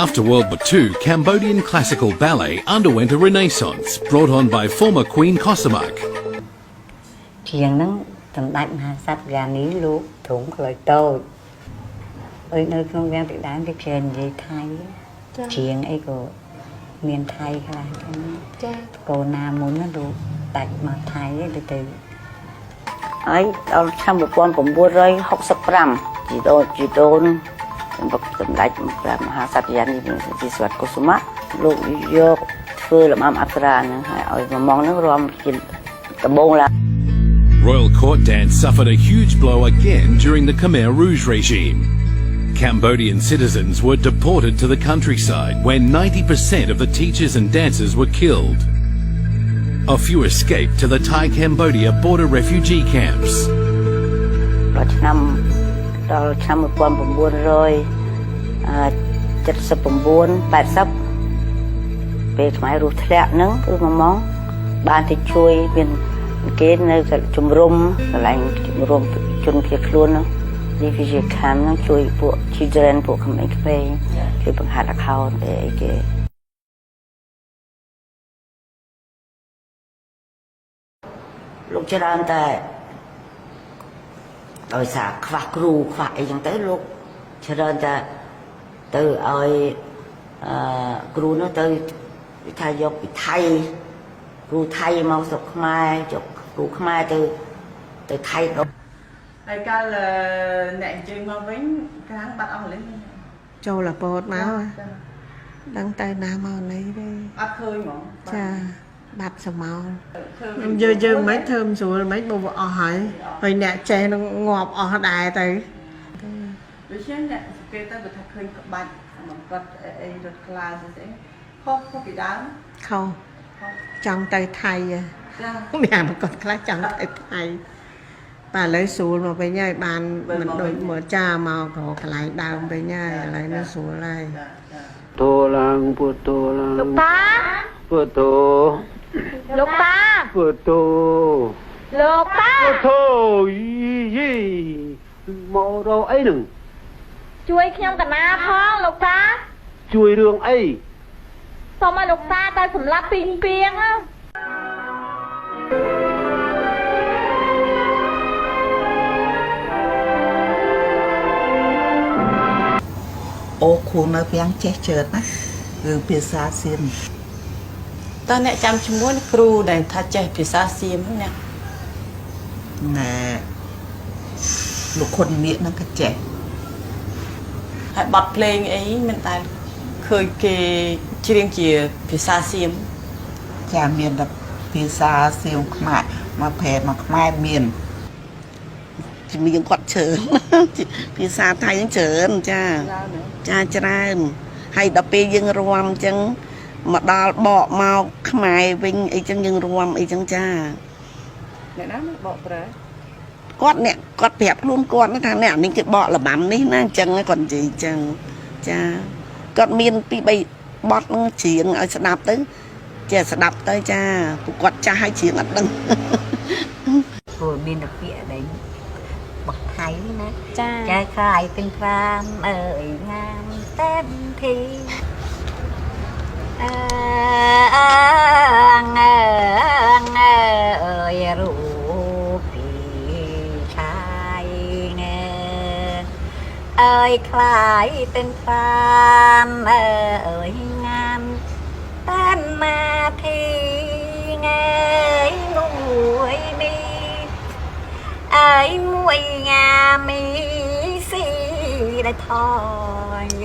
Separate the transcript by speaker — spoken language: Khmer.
Speaker 1: After World War II, Cambodian classical ballet underwent a renaissance brought on by former Queen Kosamak.
Speaker 2: ជាងហ្នឹងសម្ដេចមហាក្សត្រយ៉ានីលោកទ្រង់ក្លុយតូចអើយនៅក្នុងវាំងពីដើមគេនិយាយថៃជាងអីក៏មានថៃខ្លះចាកូនណាមុនណាលោកដាច់មកថៃទៅហើយដល់ឆ្នាំ1965ជីដូនសម្ដេចព្រះមហាក្សត្រយ៉ានីពីស្វាតកុសុមៈលោកយកធ្វើលំអប្សរាហ្នឹងហើយឲ្យមកហ្នឹងរួមជាដំបូងឡើង
Speaker 1: Royal court dance suffered a huge blow again during the Khmer Rouge regime. Cambodian citizens were deported to the countryside where 90% of the teachers and dancers were killed. A few escaped to the Thai-Cambodia border refugee camps.
Speaker 2: ដល់ឆ្នាំ1979 80ពេលខ្មែររស់ធ្លាក់ហ្នឹងគឺមកបានទៅជួយមានគេនៅជំរំកន្លែងជំរំជនភៀសខ្លួនហ្នឹង refugee camp ហ្នឹងជួយពួក children ពួកក្មេងៗជួយបង្ហាត់ account អីគេលោកច្រើនតែដោយសារខ្វះគ្រូខ្វះអីចឹងទៅលោកច្រើនតែទៅឲ្យគ្រូនោះទៅថាយកពីថៃគ្រូថៃមកស្រុកខ្មែរយកគ្រូខ្មែរទៅថៃដល់ហើយកាលអ្នកអញ្ជើញមកវិញខាងបាត់អស់លេងចូលលពតមកដឹងតែណាមកនេះទេអត់ឃើញហ្មងចាបាត់សមោយើងមិនធ្វើស្រួលមិនបើអស់ហើយអ្នកចេះនឹងងាប់អស់ដែរទៅដូច្នេះអ្នកគេទៅគាត់ថាឃើញក្បាច់មកគាត់អីរត់ខ្លាស្អីខុសពីដើមខុសចង់ទៅថៃចាអ្នកមកគាត់ខ្លះចង់ទៅថៃបាទឥឡូវស្រួលមកវិញហើយបានមិនដូចមកចាមកក៏កន្លែងដើមវិញហើយឥឡូវនេះស្រួលហើយតូឡើងពុទ្ធូឡើងលោកតាពុទ្ធូលោកតាពុទ្ធូលោកតាពុទ្ធូយីមករកអីនឹងជួយខ្ញុំកណាផងលោកតាជួយរឿងអីសូមឲ្យលោកតាទៅសម្លាប់ពីងពីងអូគ្រូនៅពីងចេះជឿណាគឺភាសាសៀមតើអ្នកចាំឈ្មោះគ្រូដែលថាចេះភាសាសៀមហ្នឹងណែលោកខុនមៀកហ្នឹងក៏ចេះហើយបទភ្លេងអីមិនតែឃើញគេច្រៀងជាភាសាសៀមចាមានតែភាសាសៀមខ្មែរមកប្រែមកខ្មែរមានជំនាញគាត់ច្រើនភាសាថៃហ្នឹងច្រើនចាច្រើនហើយដល់ពេលយើងរាំអញ្ចឹងមកដល់បកមកខ្មែរវិញអីចឹងយើងរាំអីចឹងចាអ្នកណាបកប្រើគាត់អ្នកគាត់ប្រាប់ខ្លួនគាត់ថាអ្នកនេះគេបកលបាំនេះណាអញ្ចឹងគាត់និយាយអញ្ចឹងចាគាត់មានពី3បទនឹងច្រៀងឲ្យស្ដាប់ទៅចេះស្ដាប់ទៅចាពួកគាត់ចាស់ឲ្យច្រៀងអត់ដឹងព្រោះមានតែពាក្យដែលបកថៃណាចាចែកខ្លាយទាំង5អើយងាមតែនធីអើយរូបពីឆាយណែអើយខ្លាយទាំង5អើយងាមតែនមាធីថ្ងៃមួយនេះអើយមួយងាមីស៊ីដែលថយ